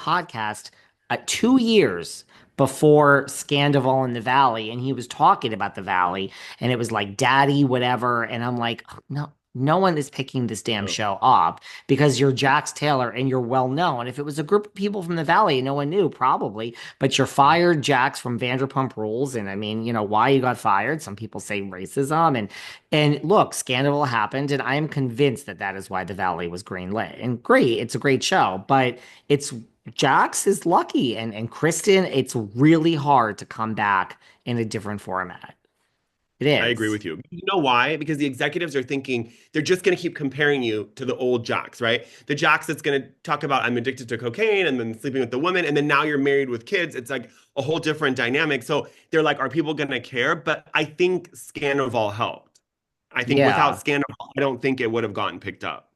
podcast 2 years before Scandival in the Valley, and he was talking about the Valley, and it was like Daddy, whatever. And I'm like, no, no one is picking this damn Oh, show up because you're Jax Taylor and you're well known. If it was a group of people from the Valley and no one knew, probably, but you're fired, Jax, from Vanderpump Rules. And I mean, why you got fired? Some people say racism. And look, Scandival happened, and I am convinced that that is why the Valley was greenlit. And great, it's a great show, but it's Jax is lucky, and Kristen, it's really hard to come back in a different format. It I agree is. with you. You know why? Because the executives are thinking they're just going to keep comparing you to the old Jax, right? The Jax that's going to talk about I'm addicted to cocaine and then sleeping with the woman, and then now you're married with kids. It's like a whole different dynamic. So they're like, are people going to care? But I think Scandoval helped. I think without Yeah. Scandoval, I don't think it would have gotten picked up.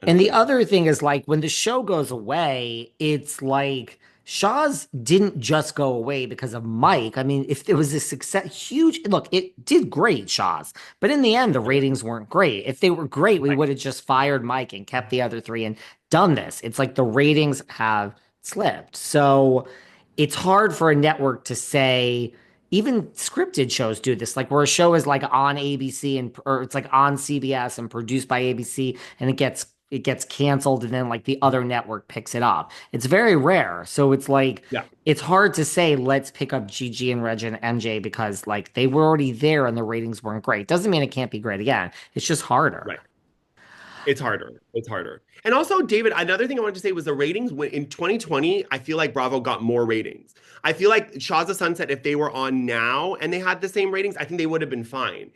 I And don't the think so. other thing is like when the show goes away, it's like Shaw's didn't just go away because of Mike. I mean, if there was a success, huge look, it did great, Shaw's, but in the end, the Right. ratings weren't great. If they were great, we Right. would have just fired Mike and kept the other three and done this. It's like the ratings have slipped. So it's hard for a network to say, even scripted shows do this, like where a show is like on ABC and or it's like on CBS and produced by ABC and it gets canceled and then like the other network picks it up. It's very rare. So it's like Yeah. it's hard to say let's pick up Gigi and Reg and MJ because like they were already there and the ratings weren't great. Doesn't mean it can't be great again. It's just harder. Right. It's harder. It's harder. And also, David, another thing I wanted to say was the ratings in 2020, I feel like Bravo got more ratings. I feel like Shaw's of Sunset, if they were on now and they had the same ratings, I think they would have been fine.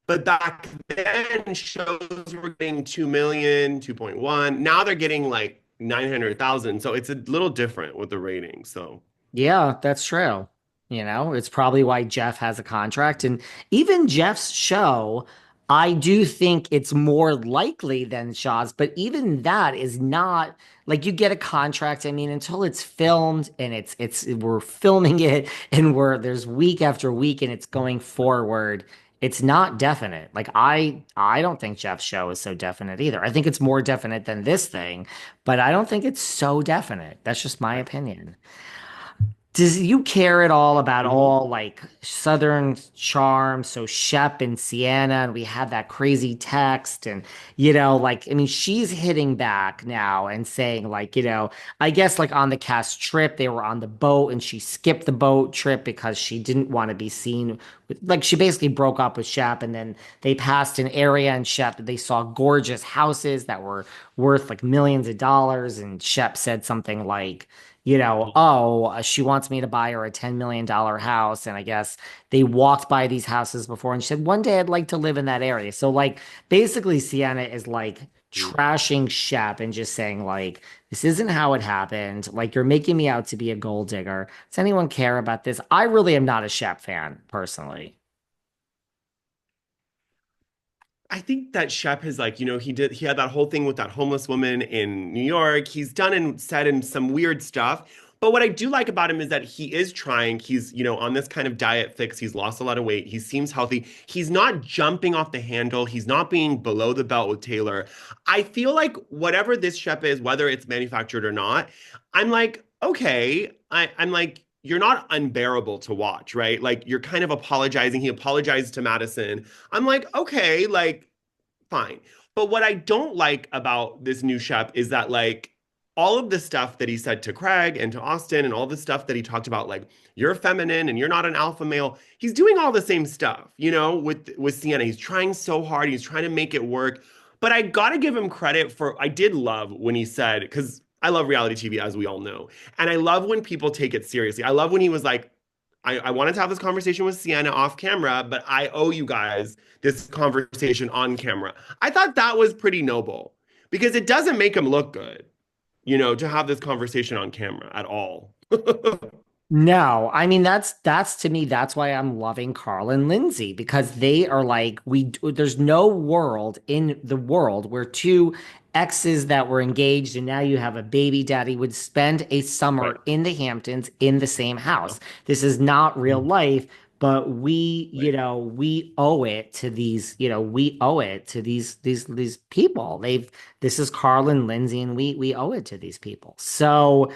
But back then, shows were getting 2 million, 2.1. Now they're getting like 900,000. So it's a little different with the ratings. So, Yeah, that's true. It's probably why Jeff has a contract. And even Jeff's show, I do think it's more likely than Shaw's, but even that is not like you get a contract. I mean, until it's filmed and it's we're filming it and there's week after week and it's going forward. It's not definite. Like I don't think Jeff's show is so definite either. I think it's more definite than this thing, but I don't think it's so definite. That's just my right. opinion. Does you care at all about Mhm. all like Southern charm? So Shep and Sienna, and we had that crazy text, and like I mean, she's hitting back now and saying like, I guess like on the cast trip, they were on the boat and she skipped the boat trip because she didn't want to be seen with like she basically broke up with Shep, and then they passed an area in Shep that they saw gorgeous houses that were worth like millions of dollars, and Shep said something like oh, she wants me to buy her a $10 million house. And I guess they walked by these houses before and she said, one day I'd like to live in that area. So, like, basically, Sienna is like trashing Shep and just saying, like, this isn't how it happened. Like, you're making me out to be a gold digger. Does anyone care about this? I really am not a Shep fan, personally. I think that Shep has like, he had that whole thing with that homeless woman in New York. He's done and said in some weird stuff. But what I do like about him is that he is trying. He's, on this kind of diet fix. He's lost a lot of weight. He seems healthy. He's not jumping off the handle. He's not being below the belt with Taylor. I feel like whatever this Shep is, whether it's manufactured or not, I'm like, okay. I'm like, you're not unbearable to watch, right? Like you're kind of apologizing. He apologized to Madison. I'm like, okay, like, fine. But what I don't like about this new Shep is that, like, all of the stuff that he said to Craig and to Austin and all the stuff that he talked about, like, you're feminine and you're not an alpha male, he's doing all the same stuff, with Sienna. He's trying so hard. He's trying to make it work. But I gotta give him credit I did love when he said, because I love reality TV, as we all know. And I love when people take it seriously. I love when he was like, I wanted to have this conversation with Sienna off camera, but I owe you guys this conversation on camera. I thought that was pretty noble because it doesn't make him look good, to have this conversation on camera at all. No, I mean that's to me that's why I'm loving Carl and Lindsay because they are like there's no world in the world where two exes that were engaged and now you have a baby daddy would spend a Right. summer in the Hamptons in the same Yeah. house. This is not real life, but Right. we owe it to we owe it to these people. This is Carl and Lindsay and we owe it to these people. So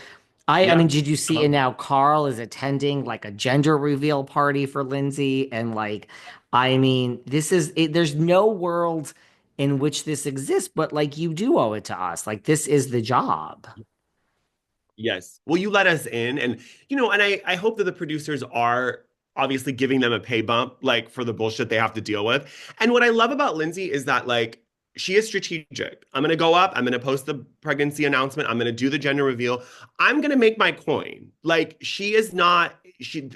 I Yeah. mean, did you see? And now Carl is attending like a gender reveal party for Lindsay, and like, I mean, this is it, there's no world in which this exists, but like, you do owe it to us. Like, this is the job. Yes. Well, you let us in, and and I hope that the producers are obviously giving them a pay bump, like for the bullshit they have to deal with. And what I love about Lindsay is that like she is strategic. I'm gonna go up, I'm gonna post the pregnancy announcement, I'm gonna do the gender reveal, I'm gonna make my coin. Like she is not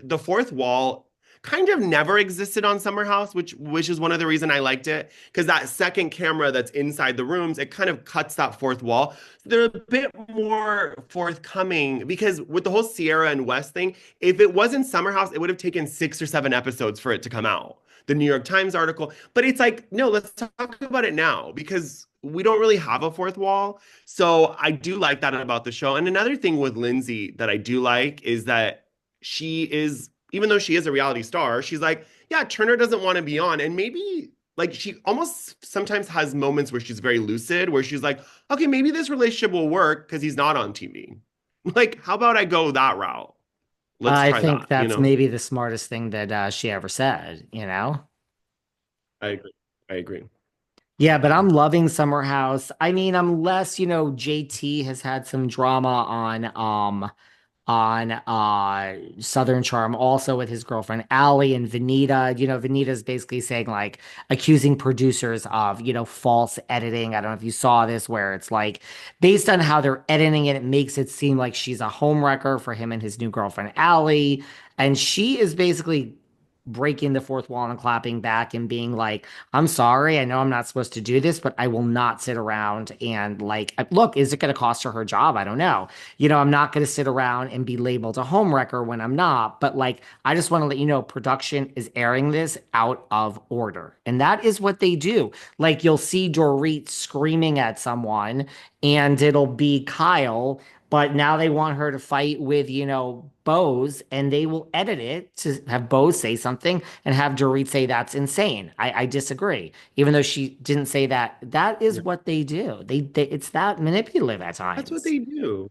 the fourth wall kind of never existed on Summer House, which is one of the reason I liked it. Because that second camera that's inside the rooms, it kind of cuts that fourth wall. They're a bit more forthcoming because with the whole Sierra and West thing, if it wasn't Summer House, it would have taken 6 or 7 episodes for it to come out. The New York Times article. But it's like, no, let's talk about it now because we don't really have a fourth wall. So I do like that about the show. And another thing with Lindsay that I do like is that she is, even though she is a reality star, she's like, yeah, Turner doesn't want to be on. And maybe like she almost sometimes has moments where she's very lucid, where she's like, okay, maybe this relationship will work because he's not on TV. Like, how about I go that route? Let's I try think that, you that's know? maybe the smartest thing that she ever said, you know? I agree. I agree. Yeah, but I'm loving Summer House. I mean, I'm less, JT has had some drama on Southern Charm also with his girlfriend Allie and Venita. Venita's basically saying like accusing producers of, false editing. I don't know if you saw this where it's like based on how they're editing it, it makes it seem like she's a homewrecker for him and his new girlfriend Allie. And she is basically breaking the fourth wall and clapping back and being like, I'm sorry, I know I'm not supposed to do this, but I will not sit around and like, look, is it going to cost her her job? I don't know. I'm not going to sit around and be labeled a homewrecker when I'm not. But like, I just want to let you know, production is airing this out of order. And that is what they do. Like, you'll see Dorit screaming at someone, and it'll be Kyle. But now they want her to fight with, Bose, and they will edit it to have Bose say something and have Dorit say that's insane. I disagree. Even though she didn't say that, that is Yeah. what they do. It's that manipulative at That's what times. they do.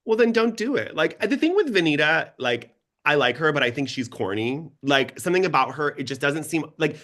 Well, then don't do it. Like the thing with Venita, like I like her, but I think she's corny. Like something about her, it just doesn't seem like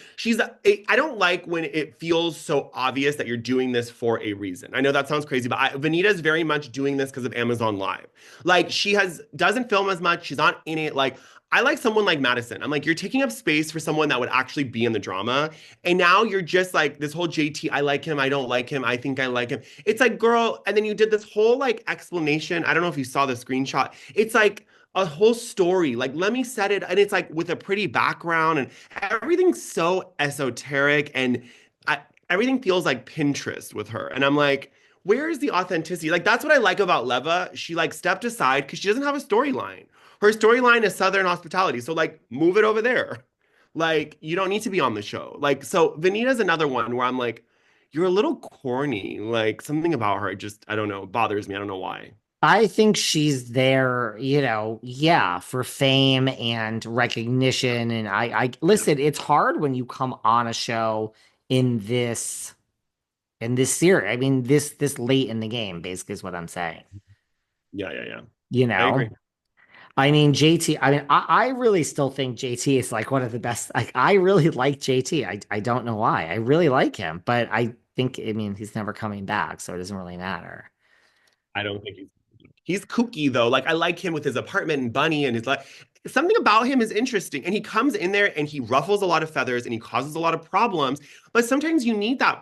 I don't like when it feels so obvious that you're doing this for a reason. I know that sounds crazy, but Venita is very much doing this because of Amazon Live. Like she doesn't film as much. She's not in it. Like I like someone like Madison. I'm like, you're taking up space for someone that would actually be in the drama. And now you're just like this whole JT, I like him, I don't like him, I think I like him. It's like, girl, and then you did this whole like explanation. I don't know if you saw the screenshot. It's like a whole story. Like, let me set it, and it's like with a pretty background, and everything's so esoteric, and I, everything feels like Pinterest with her. And I'm like, where is the authenticity? Like, that's what I like about Leva. She like stepped aside because she doesn't have a storyline. Her storyline is Southern hospitality. So like, move it over there. Like, you don't need to be on the show. Like, so Venita's another one where I'm like, you're a little corny. Like something about her just, I don't know, bothers me. I don't know why. I think she's there, yeah, for fame and recognition. And I Yeah. listen, it's hard when you come on a show in this series. I mean, this late in the game, basically is what I'm saying. Yeah, yeah, yeah. You I agree. know, I mean, JT, I mean, I really still think JT is like one of the best. Like, I really like JT. I don't know why. I really like him, but I think, I mean, he's never coming back, so it doesn't really matter. I don't think he's kooky though. Like I like him with his apartment and Bunny and his like something about him is interesting. And he comes in there and he ruffles a lot of feathers and he causes a lot of problems. But sometimes you need that